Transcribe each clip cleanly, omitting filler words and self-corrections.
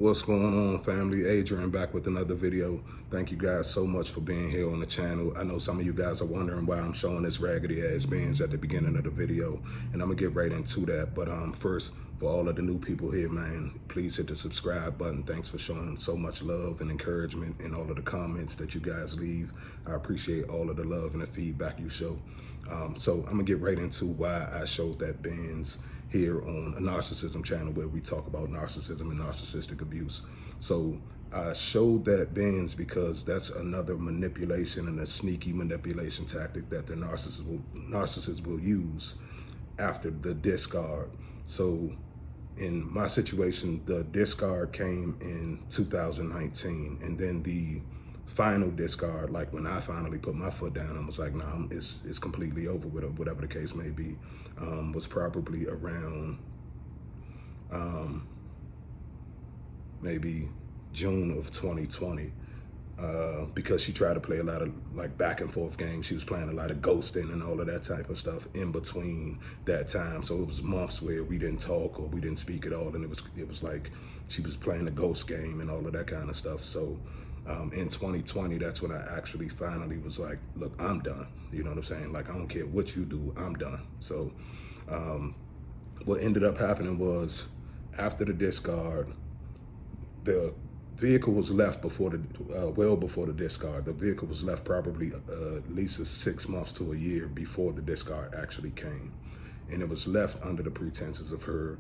What's going on, family? Adrian back with another video. Thank you guys so much for being here on the channel. I know some of you guys are wondering why I'm showing this raggedy ass Benz at the beginning of the video, and I'm gonna get right into that. But first, for all of the new people here, man, please hit the subscribe button. Thanks for showing so much love and encouragement and all of the comments that you guys leave. I appreciate all of the love and the feedback you show. So I'm gonna get right into why I showed that Benz here on a narcissism channel where we talk about narcissism and narcissistic abuse. So I showed that because that's another manipulation and a sneaky manipulation tactic that the narcissist will use after the discard. So in my situation, the discard came in 2019, and then the final discard, like when I finally put my foot down and was like, nah, it's completely over with, whatever the case may be, was probably around maybe June of 2020, because she tried to play a lot of like back and forth games. She was playing a lot of ghosting and all of that type of stuff in between that time. So it was months where we didn't talk or we didn't speak at all, and it was like she was playing the ghost game and all of that kind of stuff. So in 2020, that's when I actually finally was like, look, I'm done. You know what I'm saying? Like, I don't care what you do, I'm done. So what ended up happening was, after the discard, the vehicle was left before the, well before the discard. The vehicle was left probably at least 6 months to a year before the discard actually came. And it was left under the pretenses of her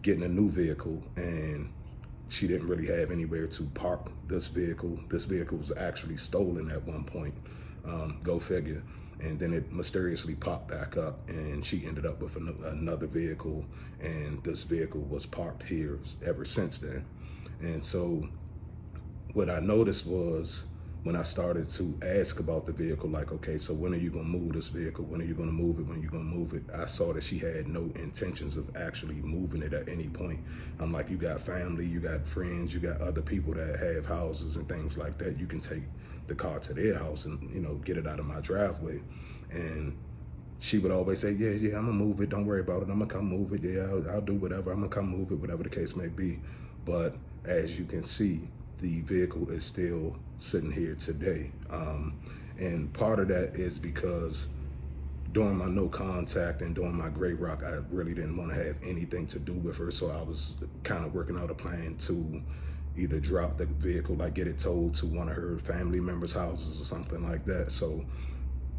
getting a new vehicle, and she didn't really have anywhere to park this vehicle. This vehicle was actually stolen at one point, go figure. And then it mysteriously popped back up, and she ended up with another vehicle, and this vehicle was parked here ever since then. And so what I noticed was, when I started to ask about the vehicle, like, okay, so when are you gonna move this vehicle? When are you gonna move it? When are you gonna move it? I saw that she had no intentions of actually moving it at any point. I'm like, you got family, you got friends, you got other people that have houses and things like that. You can take the car to their house and, you know, get it out of my driveway. And she would always say, yeah, I'm gonna move it. Don't worry about it. I'm gonna come move it. Yeah, I'll do whatever. I'm gonna come move it, whatever the case may be. But as you can see, the vehicle is still sitting here today. And part of that is because during my no contact and during my gray rock, I really didn't want to have anything to do with her. So I was kind of working out a plan to either drop the vehicle, like get it towed to one of her family members' houses or something like that. So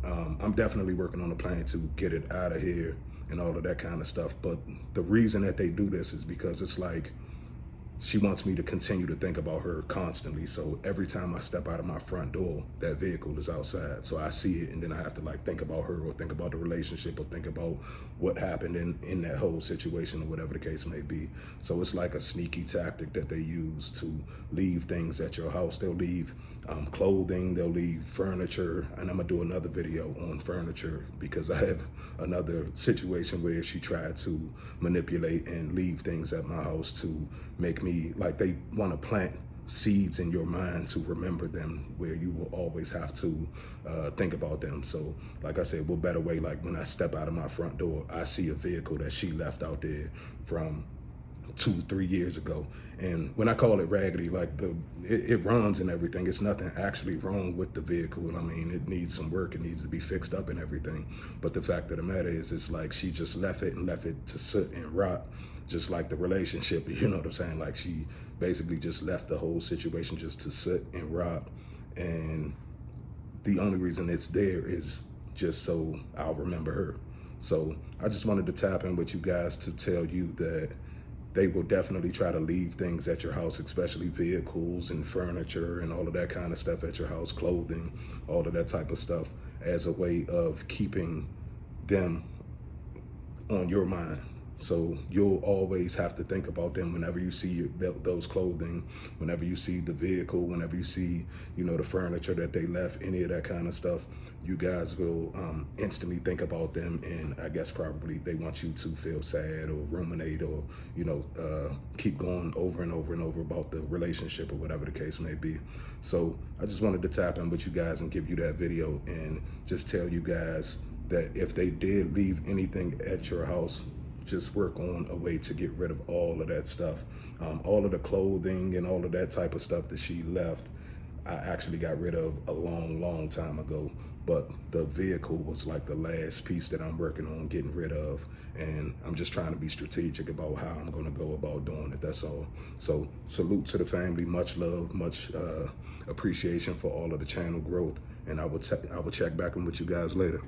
I'm definitely working on a plan to get it out of here and all of that kind of stuff. But the reason that they do this is because it's like, she wants me to continue to think about her constantly. So every time I step out of my front door, that vehicle is outside. So I see it, and then I have to like think about her, or think about the relationship, or think about what happened in that whole situation, or whatever the case may be. So it's like a sneaky tactic that they use to leave things at your house. They'll leave clothing, they'll leave furniture, and I'm gonna do another video on furniture because I have another situation where she tried to manipulate and leave things at my house to make me, like, they want to plant seeds in your mind to remember them, where you will always have to think about them. So like I said, what better way, like when I step out of my front door, I see a vehicle that she left out there from 2-3 years ago. And when I call it raggedy, like it runs and everything. It's nothing actually wrong with the vehicle. I mean, it needs some work. It needs to be fixed up and everything. But the fact of the matter is, it's like she just left it to sit and rot, just like the relationship, you know what I'm saying? Like, she basically just left the whole situation just to sit and rot. And the only reason it's there is just so I'll remember her. So I just wanted to tap in with you guys to tell you that they will definitely try to leave things at your house, especially vehicles and furniture and all of that kind of stuff at your house, clothing, all of that type of stuff, as a way of keeping them on your mind. So you'll always have to think about them whenever you see those clothing, whenever you see the vehicle, whenever you see, you know, the furniture that they left, any of that kind of stuff. You guys will instantly think about them, and I guess probably they want you to feel sad or ruminate, or, you know, keep going over and over and over about the relationship or whatever the case may be. So I just wanted to tap in with you guys and give you that video and just tell you guys that if they did leave anything at your house, just work on a way to get rid of all of that stuff. All of the clothing and all of that type of stuff that she left, I actually got rid of a long time ago. But the vehicle was like the last piece that I'm working on getting rid of. And I'm just trying to be strategic about how I'm going to go about doing it. That's all. So salute to the family. Much love, much appreciation for all of the channel growth. And I will check back in with you guys later.